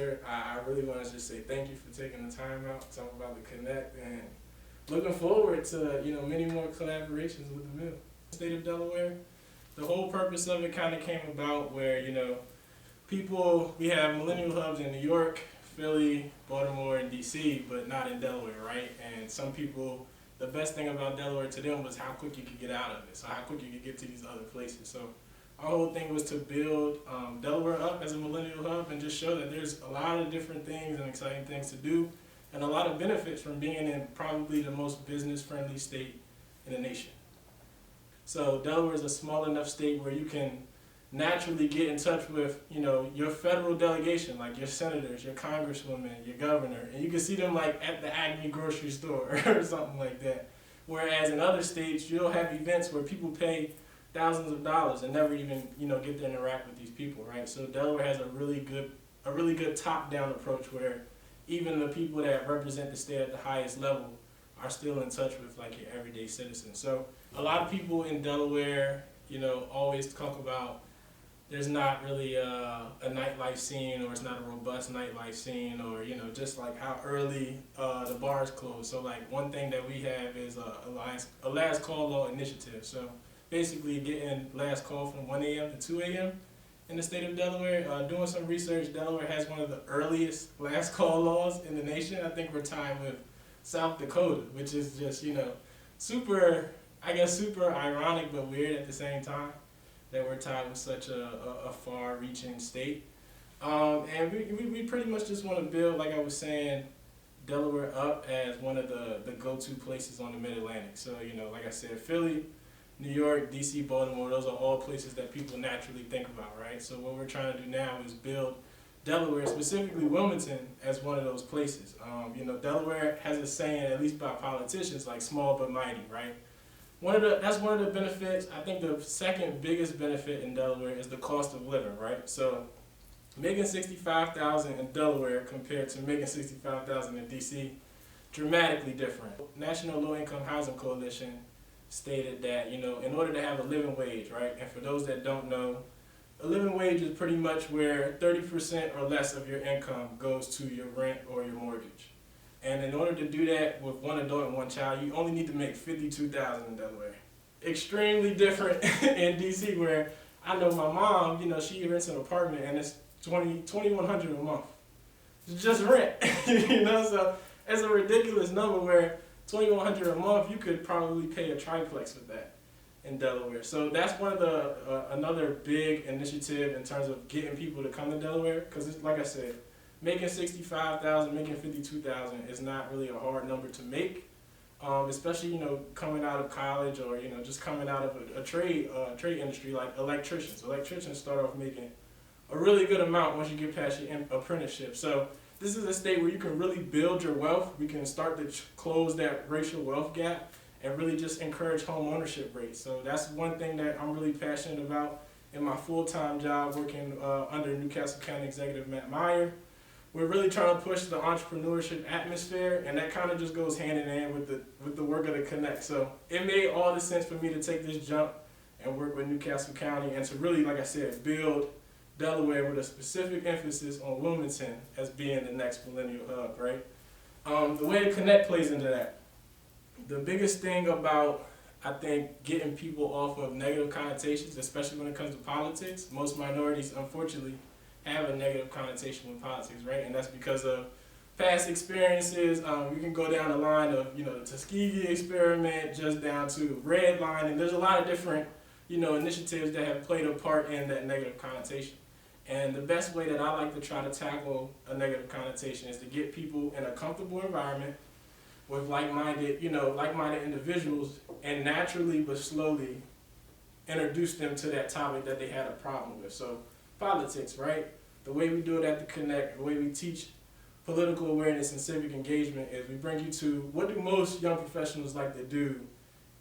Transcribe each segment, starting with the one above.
sir. I really want to just say thank you for taking the time out to talk about the Connect, and looking forward to many more collaborations with the mill. State of Delaware. The whole purpose of it kind of came about where we have millennial hubs in New York, Philly, Baltimore, and DC, but not in Delaware, right? And some people, the best thing about Delaware to them was how quick you could get out of it, so how quick you could get to these other places. So our whole thing was to build Delaware up as a millennial hub and just show that there's a lot of different things and exciting things to do and a lot of benefits from being in probably the most business-friendly state in the nation. So Delaware is a small enough state where you can naturally get in touch with, your federal delegation, like your senators, your congresswomen, your governor, and you can see them like at the Acme grocery store or something like that. Whereas in other states, you'll have events where people pay thousands of dollars and never even, get to interact with these people, right? So Delaware has a really good top-down approach where even the people that represent the state at the highest level are still in touch with like your everyday citizen. So a lot of people in Delaware, always talk about there's not really a nightlife scene, or it's not a robust nightlife scene, or just like how early the bars close. So like one thing that we have is a last call law initiative. So basically getting last call from 1 a.m. to 2 a.m. in the state of Delaware. Doing some research, Delaware has one of the earliest last call laws in the nation. I think we're tied with South Dakota, which is just super ironic but weird at the same time, that we're tied with such a far-reaching state. And we pretty much just want to build, like I was saying, Delaware up as one of the go-to places on the Mid-Atlantic. So, like I said, Philly, New York, DC, Baltimore, those are all places that people naturally think about, right? So what we're trying to do now is build Delaware, specifically Wilmington, as one of those places. Delaware has a saying, at least by politicians, like small but mighty, right? That's one of the benefits. I think the second biggest benefit in Delaware is the cost of living, right? So making $65,000 in Delaware compared to making $65,000 in DC, dramatically different. National Low Income Housing Coalition stated that, in order to have a living wage, right? And for those that don't know, a living wage is pretty much where 30% or less of your income goes to your rent or your mortgage. And in order to do that with one adult and one child, you only need to make $52,000 in Delaware. Extremely different in DC, where I know my mom, she rents an apartment and it's $2,100 a month. It's just rent, so it's a ridiculous number where $2,100 a month, you could probably pay a triplex with that in Delaware. So that's one of another big initiative in terms of getting people to come to Delaware, because it's like I said, making $65,000, making $52,000 is not really a hard number to make, especially coming out of college, or just coming out of a trade industry like electricians. Electricians start off making a really good amount once you get past your apprenticeship. So this is a state where you can really build your wealth. We can start to close that racial wealth gap and really just encourage home ownership rates. So that's one thing that I'm really passionate about in my full-time job working under Newcastle County Executive Matt Meyer. We're really trying to push the entrepreneurship atmosphere, and that kind of just goes hand in hand with the work of the Connect. So it made all the sense for me to take this jump and work with Newcastle County, and to really, like I said, build Delaware with a specific emphasis on Wilmington as being the next millennial hub, right? The way the Connect plays into that. The biggest thing about, I think, getting people off of negative connotations, especially when it comes to politics, most minorities, unfortunately, have a negative connotation with politics, right? And that's because of past experiences. We can go down the line of, the Tuskegee experiment, just down to redlining. There's a lot of different, initiatives that have played a part in that negative connotation. And the best way that I like to try to tackle a negative connotation is to get people in a comfortable environment with like-minded individuals, and naturally but slowly introduce them to that topic that they had a problem with. So politics, right? The way we do it at the Connect, the way we teach political awareness and civic engagement is we bring you to what do most young professionals like to do,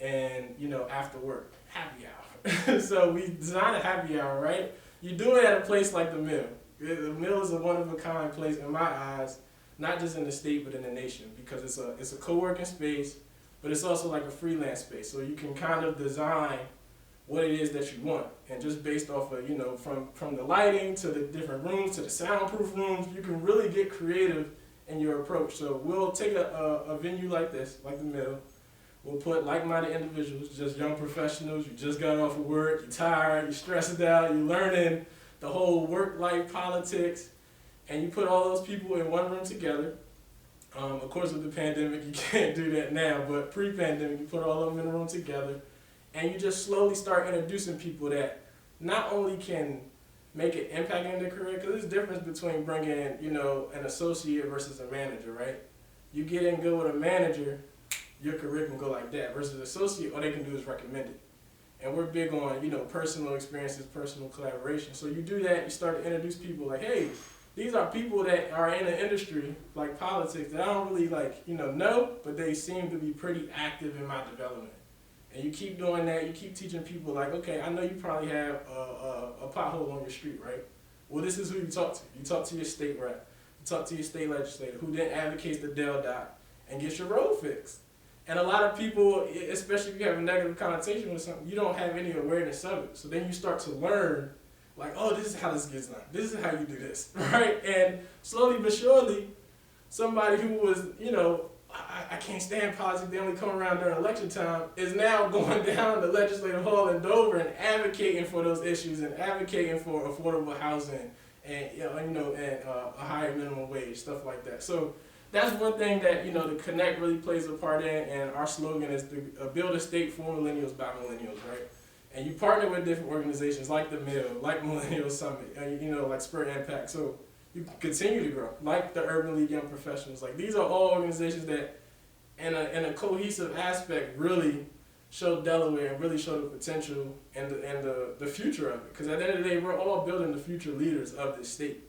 and after work, happy hour. So we design a happy hour, right? You do it at a place like the Mill. The Mill is a one-of-a-kind place in my eyes, not just in the state but in the nation, because it's a co-working space, but it's also like a freelance space. So you can kind of design what it is that you want. And just based off of, from the lighting to the different rooms to the soundproof rooms, you can really get creative in your approach. So we'll take a venue like this, like the Mill. We'll put like-minded individuals, just young professionals. You just got off of work, you're tired, you're stressed out, you're learning the whole work-life politics, and you put all those people in one room together. Of course, with the pandemic, you can't do that now, but pre-pandemic, you put all of them in a room together, and you just slowly start introducing people that not only can make an impact in their career, because there's a difference between bringing in, an associate versus a manager, right? You get in good with a manager, your career can go like that, versus an associate, all they can do is recommend it. And we're big on, personal experiences, personal collaboration. So you do that, you start to introduce people like, hey, these are people that are in an industry like politics that I don't really know, but they seem to be pretty active in my development. And you keep doing that, you keep teaching people like, okay, I know you probably have a pothole on your street, right? Well, this is who you talk to. You talk to your state rep, you talk to your state legislator, who then advocates the Del Dot and gets your road fixed. And a lot of people, especially if you have a negative connotation with something, you don't have any awareness of it. So then you start to learn, like, oh, this is how this gets done. This is how you do this, right? And slowly but surely, somebody who was, I can't stand politics, they only come around during election time, is now going down to Legislative Hall in Dover and advocating for those issues and advocating for affordable housing and, and a higher minimum wage, stuff like that. So that's one thing that, the Connect really plays a part in, and our slogan is to build a state for millennials by millennials, right? And you partner with different organizations like the Mill, like Millennials Summit, like Spirit Impact, so you can continue to grow, like the Urban League Young Professionals. Like, these are all organizations that, in a cohesive aspect, really show Delaware and really show the potential and the future of it. Because at the end of the day, we're all building the future leaders of this state.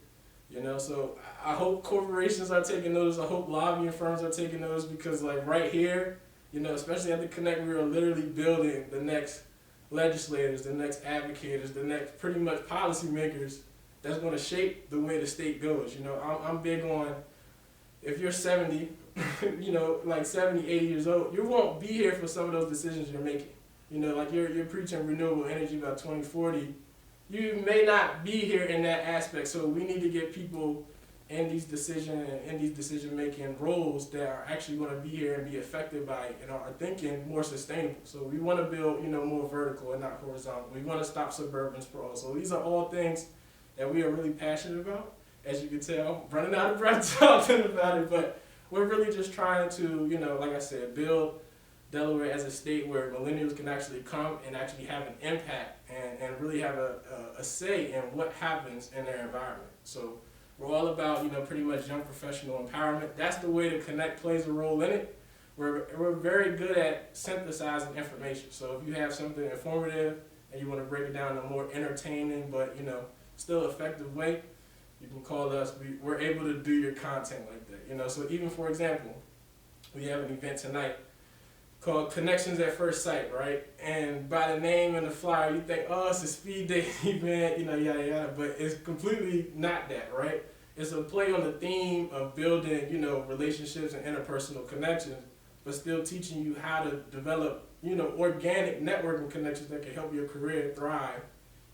So I hope corporations are taking notice. I hope lobbying firms are taking notice, because like right here, especially at the Connect, we are literally building the next legislators, the next advocates, the next pretty much policymakers that's going to shape the way the state goes. I'm big on, if you're 70, like 70, 80 years old, you won't be here for some of those decisions you're making. Like you're preaching renewable energy by 2040. You may not be here in that aspect, so we need to get people in these decision-making roles that are actually going to be here and be affected by it and are thinking more sustainable. So we want to build, more vertical and not horizontal. We want to stop suburban sprawl. So these are all things that we are really passionate about. As you can tell, I'm running out of breath talking about it, but we're really just trying to, like I said, build Delaware as a state where millennials can actually come and actually have an impact and really have a say in what happens in their environment. So we're all about, pretty much young professional empowerment. That's the way the Connect plays a role in it. We're very good at synthesizing information. So if you have something informative and you want to break it down in a more entertaining but, still effective way, you can call us. We're able to do your content like that. So even, for example, we have an event tonight called Connections at First Sight, right? And by the name and the flyer, you think, oh, it's a speed dating event, yada, yada, but it's completely not that, right? It's a play on the theme of building, relationships and interpersonal connections, but still teaching you how to develop, organic networking connections that can help your career thrive,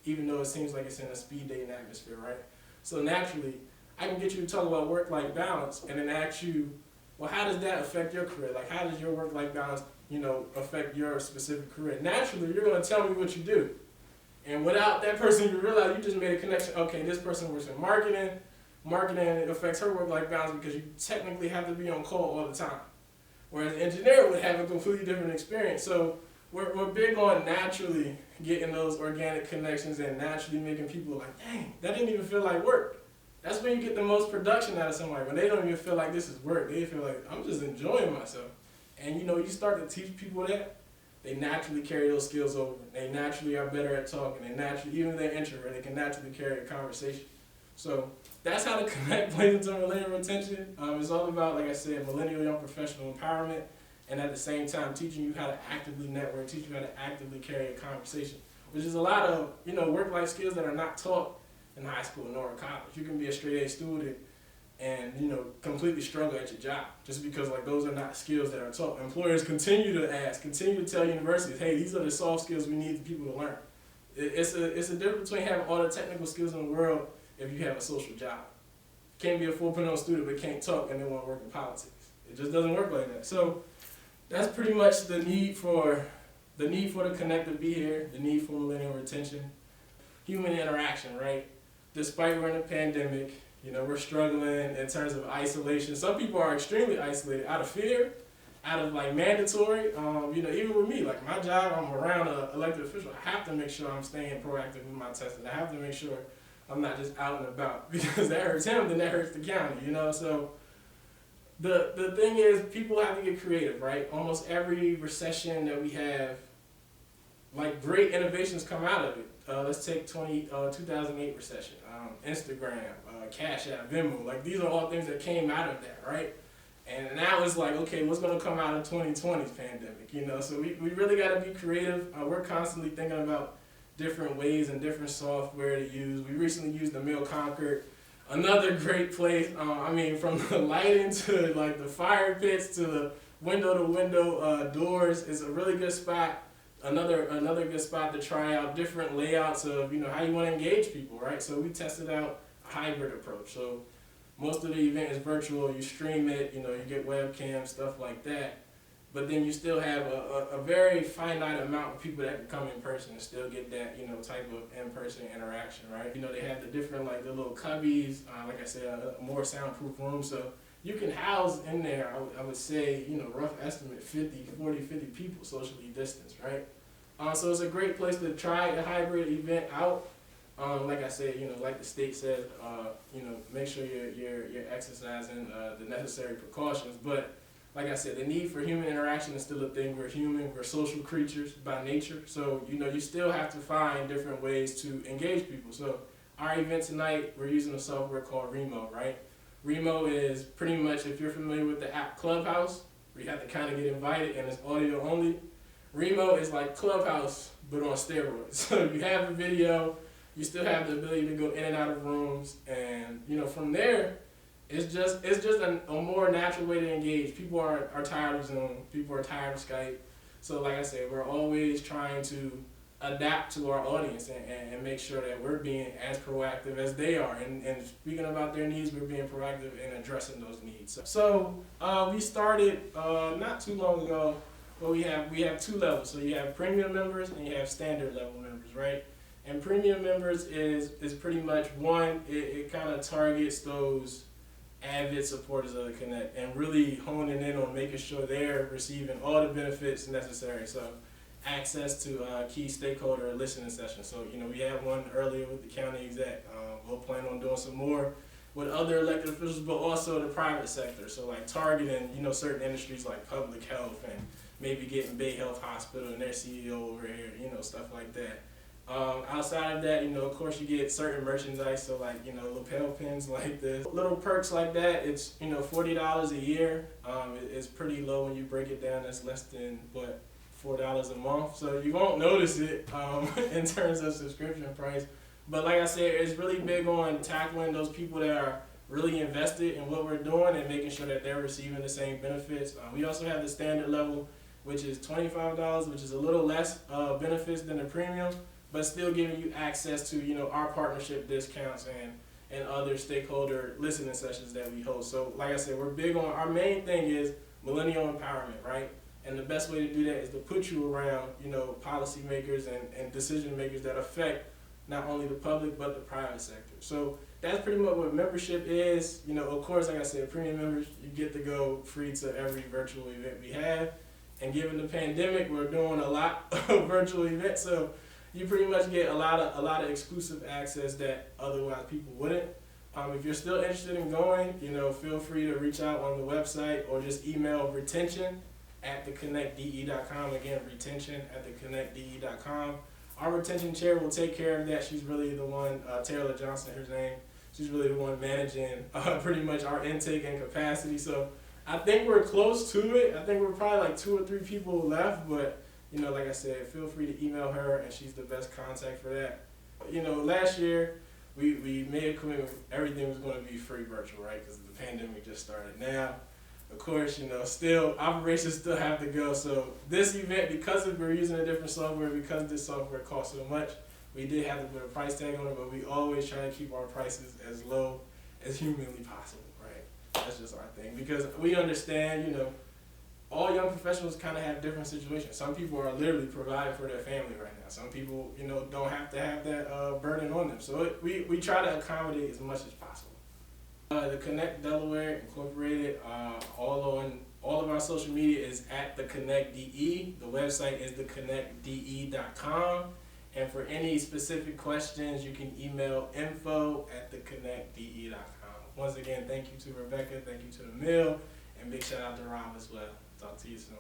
even though it seems like it's in a speed dating atmosphere, right? So naturally, I can get you to talk about work-life balance and then ask you, well, how does that affect your career? Like, how does your work-life balance, affect your specific career? Naturally, you're going to tell me what you do. And without that person, you realize you just made a connection. Okay, this person works in marketing. Marketing affects her work-life balance because you technically have to be on call all the time. Whereas an engineer would have a completely different experience. So we're big on naturally getting those organic connections and naturally making people like, dang, that didn't even feel like work. That's when you get the most production out of somebody, when they don't even feel like this is work. They feel like, I'm just enjoying myself. And you start to teach people that, they naturally carry those skills over. They naturally are better at talking. They naturally, even if they're introverted, they can naturally carry a conversation. So that's how the Connect plays into millennial retention. It's all about, like I said, millennial young professional empowerment, and at the same time teaching you how to actively network, teaching you how to actively carry a conversation, which is a lot of work-life skills that are not taught in high school nor in college. You can be a straight A student and completely struggle at your job just because like those are not skills that are taught. Employers continue to ask, continue to tell universities, hey, these are the soft skills we need the people to learn. It's a difference between having all the technical skills in the world if you have a social job. Can't be a 4.0 student but can't talk and then want to work in politics. It just doesn't work like that. So that's pretty much the need for the Connect to be here, the need for millennial retention, human interaction, right? Despite we're in a pandemic, we're struggling in terms of isolation. Some people are extremely isolated out of fear, out of like mandatory. Even with me, like my job, I'm around an elected official. I have to make sure I'm staying proactive with my testing. I have to make sure I'm not just out and about because that hurts him, then that hurts the county, So the thing is, people have to get creative, right? Almost every recession that we have, like great innovations come out of it. Let's take 2008 recession, Instagram, Cash App, Venmo. Like these are all things that came out of that, right? And now it's like, okay, what's going to come out of 2020's pandemic? So we really got to be creative. We're constantly thinking about different ways and different software to use. We recently used the Mill Concord, another great place. From the lighting to like the fire pits to the window doors, is a really good spot. Another good spot to try out different layouts of how you want to engage people, right? So we tested out a hybrid approach. So most of the event is virtual. You stream it, you get webcams, stuff like that. But then you still have a very finite amount of people that can come in person and still get that type of in-person interaction, right? They have the different the little cubbies, like I said, a more soundproof room. So you can house in there, I would say, rough estimate 50 people socially distanced, right? So it's a great place to try a hybrid event out. Like I said, like the state says, make sure you're exercising the necessary precautions. But like I said, the need for human interaction is still a thing. We're human, we're social creatures by nature. So, you still have to find different ways to engage people. So our event tonight, we're using a software called Remo, right? Remo is pretty much, if you're familiar with the app Clubhouse, where you have to kind of get invited and it's audio only. Remo is like Clubhouse, but on steroids. So you have a video, you still have the ability to go in and out of rooms, and from there, it's just a more natural way to engage. People are tired of Zoom, people are tired of Skype. So like I said, we're always trying to adapt to our audience and make sure that we're being as proactive as they are. And speaking about their needs, we're being proactive in addressing those needs. So we started not too long ago. Well, we have two levels. So you have premium members and you have standard level members, right? And premium members is pretty much one, it kind of targets those avid supporters of the Connect and really honing in on making sure they're receiving all the benefits necessary. So access to key stakeholder listening sessions. So, we had one earlier with the county exec. We'll plan on doing some more with other elected officials, but also the private sector. So like targeting, certain industries like public health and maybe getting Bay Health Hospital and their CEO over here, stuff like that. Outside of that, of course you get certain merchandise, so like, lapel pins like this. Little perks like that, it's, $40 a year. It's pretty low when you break it down. That's less than, $4 a month. So you won't notice it in terms of subscription price. But like I said, it's really big on tackling those people that are really invested in what we're doing and making sure that they're receiving the same benefits. We also have the standard level, which is $25, which is a little less benefits than the premium, but still giving you access to our partnership discounts and other stakeholder listening sessions that we host. So like I said, we're big on, our main thing is millennial empowerment, right? And the best way to do that is to put you around policymakers and decision makers that affect not only the public but the private sector. So that's pretty much what membership is. Of course, like I said, premium members, you get to go free to every virtual event we have. And given the pandemic, we're doing a lot of virtual events, so you pretty much get a lot of exclusive access that otherwise people wouldn't. If you're still interested in going, feel free to reach out on the website or just email retention@theconnectde.com. Again, retention@theconnectde.com. Our retention chair will take care of that. She's really the one, Taylor Johnson, her name. She's really the one managing pretty much our intake and capacity. So I think we're close to it. I think we're probably like 2 or 3 people left, but like I said, feel free to email her and she's the best contact for that. Last year we made a commitment. Everything was going to be free virtual, right? Because the pandemic just started. Now, of course, still operations still have to go. So this event, because we're using a different software, because this software costs so much, we did have to put a price tag on it. But we always try to keep our prices as low as humanly possible, right? That's just our thing, because we understand, all young professionals kind of have different situations. Some people are literally providing for their family right now. Some people, don't have to have that burden on them. So we try to accommodate as much as possible. The Connect Delaware Incorporated, all of our social media is at the Connect DE. The website is theconnectde.com. And for any specific questions, you can email info@theconnectde.com. Once again, thank you to Rebecca, thank you to the mill, and big shout out to Rob as well. Talk to you soon.